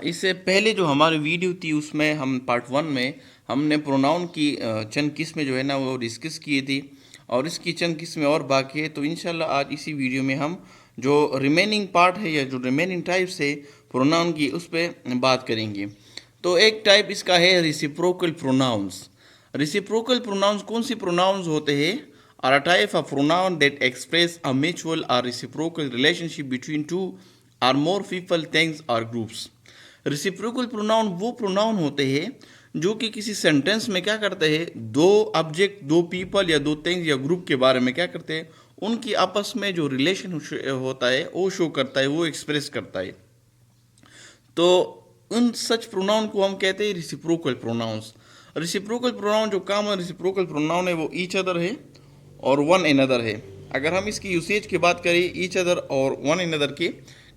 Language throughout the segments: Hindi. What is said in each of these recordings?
इससे पहले जो हमारी वीडियो थी उसमें हम पार्ट 1 में हमने प्रोनाउन की चंद किस्में जो है ना वो डिस्कस किए थी और इसकी चंद किस्में और बाकी है। तो इंशाल्लाह आज इसी वीडियो में हम जो रिमेनिंग पार्ट है या जो रिमेनिंग टाइप्स है प्रोनाउन की उस पर बात करेंगे। तो एक टाइप इसका है रिसिप्रोकल प्रोनाउंस। रिसिप्रोकल प्रोनाउंस कौन सी प्रोनाउंस होते हैं? Are a type of pronoun that express a mutual और reciprocal relationship between two or more people things और ग्रुप्स। रिसिप्रोकल प्रोनाउन वो प्रोनाउन होते हैं जो कि किसी सेंटेंस में क्या करते हैं, दो ऑब्जेक्ट, दो पीपल या दो थिंग्स या ग्रुप के बारे में क्या करते हैं, उनकी आपस में जो रिलेशन होता है वो शो करता है, वो एक्सप्रेस करता है। तो उन सच प्रोनाउन को हम कहते हैं रिसिप्रोकल प्रोनाउंस। रिसिप्रोकल प्रोनाउन जो कॉमन रिसिप्रोकल प्रोनाउन है वो ईच अदर है और वन अनदर है। अगर हम इसकी यूसेज की बात करें ईच अदर और वन अनदर की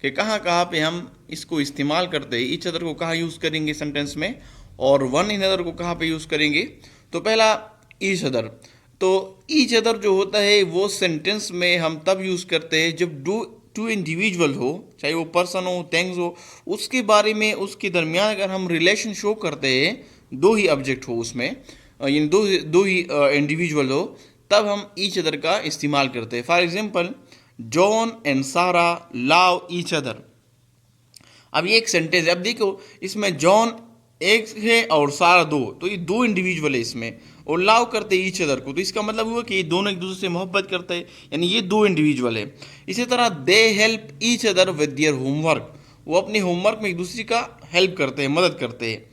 कि कहाँ कहाँ पे हम इसको इस्तेमाल करते हैं, ईच अदर को कहाँ यूज़ करेंगे सेंटेंस में और वन अनदर को कहाँ पे यूज़ करेंगे। तो पहला ईच अदर। तो ईच अदर जो होता है वो सेंटेंस में हम तब यूज़ करते हैं जब टू इंडिविजुअल हो, चाहे वो पर्सन हो, थिंग्स हो, उसके बारे में उसके दरमियान अगर हम रिलेशन शो करते हैं, दो ही ऑब्जेक्ट हो उसमें, यानी दो ही इंडिविजुअल हो, तब हम ईच अदर का इस्तेमाल करते हैं। फॉर एग्जांपल जॉन एंड सारा लव ईच अदर। अब ये एक सेंटेंस है, अब देखो इसमें जॉन एक है और सारा दो, तो ये दो इंडिविजुअल है इसमें और लव करते ईच अदर को, तो इसका मतलब हुआ कि ये दोनों एक दूसरे से मोहब्बत करते हैं, यानी ये दो इंडिविजुअल है। इसी तरह they help each other with their homework, वो अपने होमवर्क में एक दूसरे का हेल्प करते हैं, मदद करते हैं।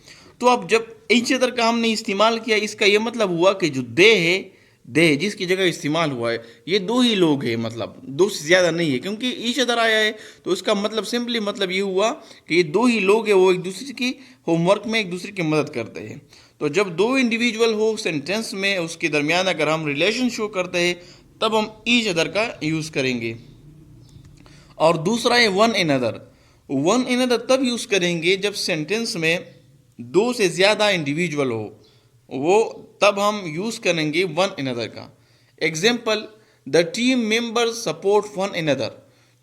तो अब जब ईच अदर का हमने इस्तेमाल किया, इसका ये मतलब हुआ कि जो दे है, दे जिसकी जगह इस्तेमाल हुआ है, ये दो ही लोग हैं, मतलब दो से ज़्यादा नहीं है, क्योंकि ईच अदर आया है तो इसका मतलब सिंपली मतलब ये हुआ कि ये दो ही लोग हैं, वो एक दूसरे की होमवर्क में एक दूसरे की मदद करते हैं। तो जब दो इंडिविजुअल हो सेंटेंस में, उसके दरमियान अगर हम रिलेशन शो करते हैं तब हम ईच अदर का यूज़ करेंगे। और दूसरा है वन अनदर। वन अनदर तब यूज़ करेंगे जब सेंटेंस में दो से ज़्यादा इंडिविजुअल हो, वो तब हम यूज़ करेंगे वन अनदर का। Example the team members support one another.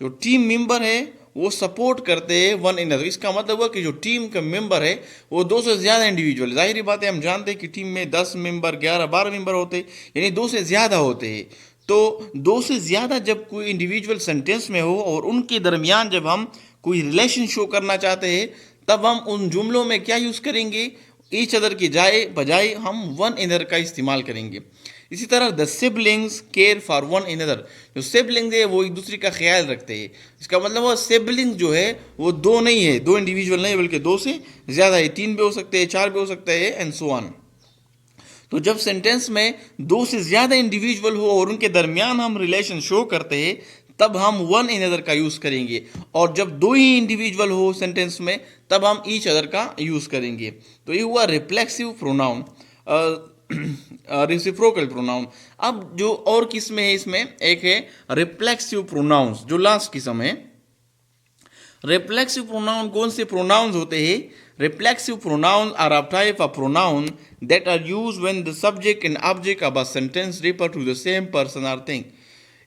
जो टीम मेंबर है वो सपोर्ट करते हैं वन अनदर। इसका मतलब हुआ कि जो टीम का मेंबर है वो दो से ज़्यादा इंडिविजुअल, जाहिर बात है हम जानते हैं कि टीम में 10 मेंबर, 11, 12 मेंबर होते हैं, यानी दो से ज़्यादा होते हैं। तो दो से ज़्यादा जब कोई इंडिविजुअल सेंटेंस में हो और उनके दरमियान जब हम कोई रिलेशन शो करना चाहते हैं, तब हम उन जुमलों में क्या यूज़ करेंगे, ईच अदर की बजाय हम वन अनदर का इस्तेमाल करेंगे। इसी तरह the siblings care for one another. जो सिबलिंग्स है वो एक दूसरे का ख्याल रखते हैं। इसका मतलब वो सिबलिंग्स जो है वो दो नहीं है, दो इंडिविजुअल नहीं, बल्कि दो से ज़्यादा है, 3 भी हो सकते हैं, 4 भी हो सकते हैं, एंड सो ऑन। तो जब सेंटेंस में दो से ज़्यादा इंडिविजुअल हो और उनके दरमियान हम रिलेशन शो करते हैं, तब हम वन अनदर का यूज़ करेंगे। और जब दो ही इंडिविजुअल हो सेंटेंस में, तब हम ईच अदर का यूज़ करेंगे। तो ये हुआ रिफ्लेक्सिव प्रोनाउन, रेसिप्रोकल प्रोनाउन। अब जो और किस्में है इसमें, एक है रिफ्लेक्सिव प्रोनाउंस, जो लास्ट किस्म है। रिफ्लेक्सिव प्रोनाउन कौन से प्रोनाउंस होते हैं? Reflexive pronoun are a type of pronoun that are used when the subject and object of a sentence refer to the same person और थिंग।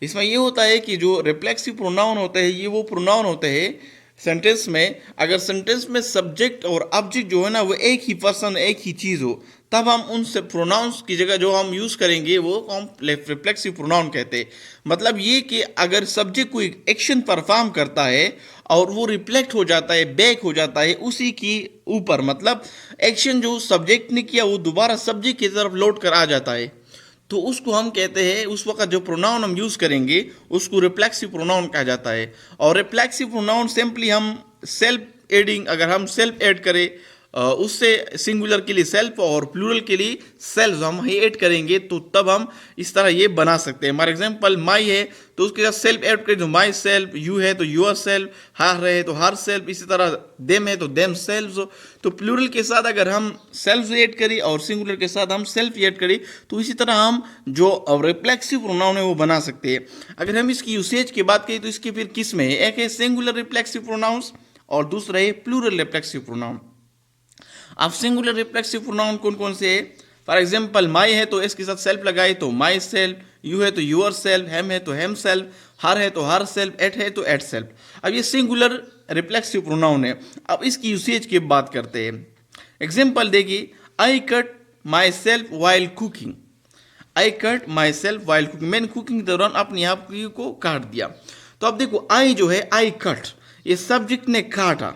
इसमें ये होता है कि जो रिफ्लेक्सिव प्रोनाउन होते हैं ये वो प्रोनाउन होते हैं सेंटेंस में, अगर सेंटेंस में सब्जेक्ट और ऑब्जेक्ट जो है ना वो एक ही पर्सन, एक ही चीज़ हो, तब हम उन से प्रोनाउंस की जगह जो हम यूज़ करेंगे वो हम रिफ्लेक्सिव प्रोनाउन कहते हैं। मतलब ये कि अगर सब्जेक्ट कोई एक्शन परफॉर्म करता है और वो रिफ्लेक्ट हो जाता है, बैक हो जाता है उसी की ऊपर, मतलब एक्शन जो सब्जेक्ट ने किया वो दोबारा सब्जेक्ट की तरफ लौट कर आ जाता है, तो उसको हम कहते हैं, उस वक्त जो प्रोनाउन हम यूज़ करेंगे उसको रिफ्लेक्सिव प्रोनाउन कहा जाता है। और रिफ्लेक्सिव प्रोनाउन सिंपली हम सेल्फ एडिंग, अगर हम सेल्फ ऐड करें उससे सिंगुलर के लिए सेल्फ और प्लूरल के लिए सेल्फ हम ही ऐड करेंगे, तो तब हम इस तरह ये बना सकते हैं। फॉर एग्जांपल माई है तो उसके साथ सेल्फ ऐड करें तो माई सेल्फ, यू है तो यूर सेल्फ, हर है तो हर सेल्फ, इसी तरह देम है तो देम सेल्फ। तो प्लूरल के साथ अगर हम सेल्फ ऐड करें और सिंगुलर के साथ हम सेल्फ ऐड करें, तो इसी तरह हम जो रिफ्लेक्सिव प्रोनाउन है वो बना सकते हैं। अगर हम इसकी यूसेज की बात करें तो इसकी फिर किस्में है, एक है सिंगुलर रिफ्लेक्सिव प्रोनाउंस और दूसरा है प्लूरल रिफ्लेक्सिव प्रोनाउन। अब सिंगुलर रिफ्लेक्सिव प्रोनाउन कौन कौन से है? फॉर एग्जाम्पल माई है तो इसके साथ सेल्फ लगाए तो माई सेल्फ, यू है तो यूर सेल्फ, हेम है तो हेम सेल्फ, हर है तो हर सेल्फ, एट है तो एट सेल्फ। अब ये सिंगुलर रिफ्लेक्सिव प्रोनाउन है। अब इसकी यूसेज की बात करते हैं। एग्जाम्पल देखिए, I cut my self while cooking. I cut my self while cooking, मैंने कुकिंग के दौरान अपने आप को काट दिया। तो अब देखो, आई जो है, आई कट, ये सब्जेक्ट ने काटा,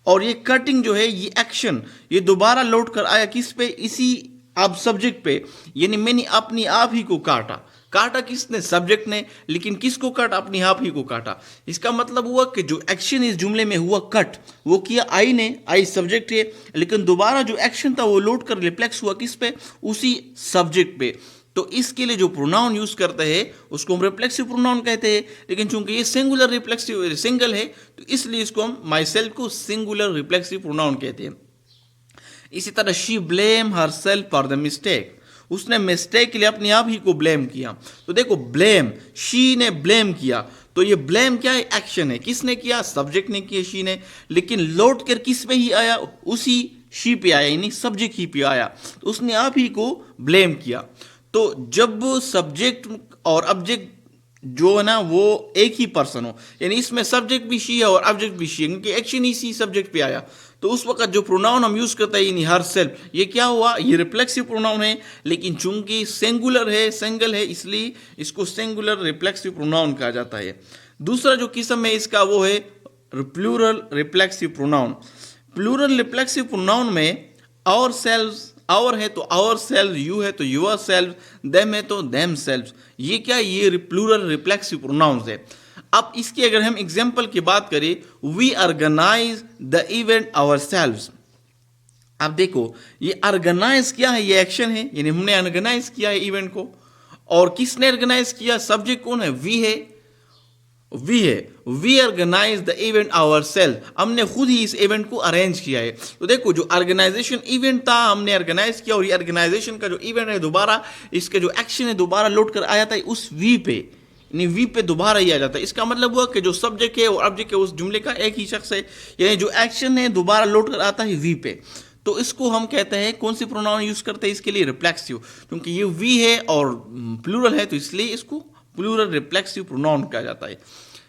और ये कटिंग जो है ये एक्शन, ये दोबारा लौट कर आया किस पे, इसी अब सब्जेक्ट पे, यानी मैंने अपने आप ही को काटा। काटा किसने, सब्जेक्ट ने, लेकिन किसको काटा, अपने आप ही को काटा। इसका मतलब हुआ कि जो एक्शन इस जुमले में हुआ कट, वो किया आई ने, आई सब्जेक्ट है, लेकिन दोबारा जो एक्शन था वो लौट कर रिफ्लेक्स हुआ किस पे, उसी सब्जेक्ट पे। तो इसके लिए जो प्रोनाउन यूज करते हैं उसको हम रिफ्लेक्सिव प्रोनाउन कहते हैं, लेकिन चूंकि ये सिंगुलर रिफ्लेक्सिव सिंगल है तो इसलिए इसको हम माई सेल्फ को सिंगुलर रिफ्लेक्सिव प्रोनाउन कहते हैं। इसी तरह she blame her self for the mistake, उसने मिस्टेक के लिए अपने आप ही को ब्लेम किया। तो देखो, ब्लेम, शी ने ब्लेम किया, तो ये ब्लेम क्या है, एक्शन है। किसने किया, सब्जेक्ट ने किया, शी ने, लेकिन लौट कर किस पे ही आया, उसी शी पे आया, यानी सब्जेक्ट ही पे आया, तो उसने आप ही को ब्लेम किया। तो जब सब्जेक्ट और ऑब्जेक्ट जो है ना वो एक ही पर्सन हो, यानी इसमें सब्जेक्ट भी शी है और ऑब्जेक्ट भी शी है, क्योंकि एक्शन इसी सब्जेक्ट पे आया, तो उस वक्त जो प्रोनाउन हम यूज करते हैं यानी हर सेल्फ, ये क्या हुआ, ये रिफ्लेक्सिव प्रोनाउन है, लेकिन चूंकि सिंगुलर है, सिंगल है, इसलिए इसको सिंगुलर रिफ्लेक्सिव प्रोनाउन कहा जाता है। दूसरा जो किस्म है इसका वो है plural reflexive pronoun. Plural reflexive pronoun में आवर सेल्व्स, आवर है तो आवर सेल्फ, यू है तो यूर सेल्फ, देम है तो देम सेल्फ, ये क्या, ये प्लूरल रिफ्लेक्सिव प्रोनाउंस है। अब इसकी अगर हम एग्जांपल की बात करें, we organise the event ourselves. अब देखो, ये ऑर्गेनाइज क्या है, ये एक्शन है, यानी हमने ऑर्गेनाइज किया है इवेंट को, और किसने ऑर्गेनाइज किया, सब्जेक्ट कौन है, वी है, वी है, we organise the event ourself, हमने खुद ही इस इवेंट को अरेंज किया है। तो देखो, जो ऑर्गेनाइजेशन इवेंट था हमने ऑर्गेनाइज किया, और ये ऑर्गेनाइजेशन का जो इवेंट है दोबारा, इसका जो एक्शन है दोबारा लौट कर आया था उस वी पे, यानी वी पे दोबारा ही आ जाता है। इसका मतलब हुआ कि जो सब्जेक्ट है और ऑब्जेक्ट है उस जुमले का एक ही शख्स है, यानी जो एक्शन है दोबारा लौट कर आता है वी पे। तो इसको हम कहते हैं, कौन सी प्रोनाउन यूज करते हैं इसके लिए, रिफ्लेक्सिव, क्योंकि ये वी है और प्लूरल है तो इसलिए इसको प्लूरल रिफ्लेक्सिव प्रोनाउन कहा जाता है।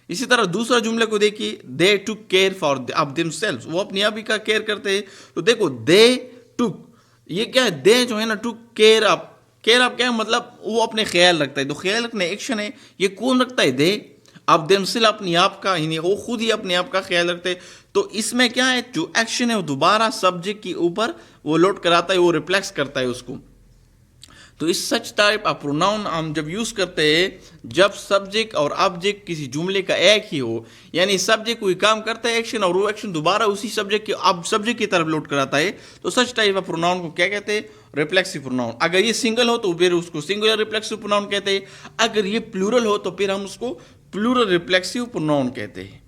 इसी तरह दूसरा जुमले को देखिए, they took care for of themselves, वो अपने आप ही का केयर करते हैं। तो देखो, दे टुक, ये क्या है, दे जो है ना, took care up, care up क्या है, मतलब वो अपने ख्याल रखता है, तो ख्याल रखना एक्शन है, ये कौन रखता है, दे, अब देमसेल्व अपने आप का, यानी वो खुद ही अपने आप का ख्याल रखते हैं। तो इसमें क्या है, जो एक्शन है वो दोबारा सब्जेक्ट के ऊपर वो लौट कर आता है, वो रिफ्लेक्स करता है उसको। तो इस सच टाइप ऑफ प्रोनाउन हम जब यूज करते हैं जब सब्जेक्ट और ऑब्जेक्ट किसी जुमले का एक ही हो, यानी सब्जेक्ट कोई काम करता है एक्शन, और वो एक्शन दोबारा उसी सब्जेक्ट के अब सब्जेक्ट की तरफ लौट कर आता है, तो सच टाइप ऑफ प्रोनाउन को क्या कहते हैं, रिफ्लेक्सिव प्रोनाउन। अगर ये सिंगल हो तो फिर उसको सिंगुलर रिफ्लेक्सिव प्रोनाउन कहते हैं, अगर ये प्लूरल हो तो फिर हम उसको प्लूरल रिफ्लेक्सिव प्रोनाउन कहते हैं।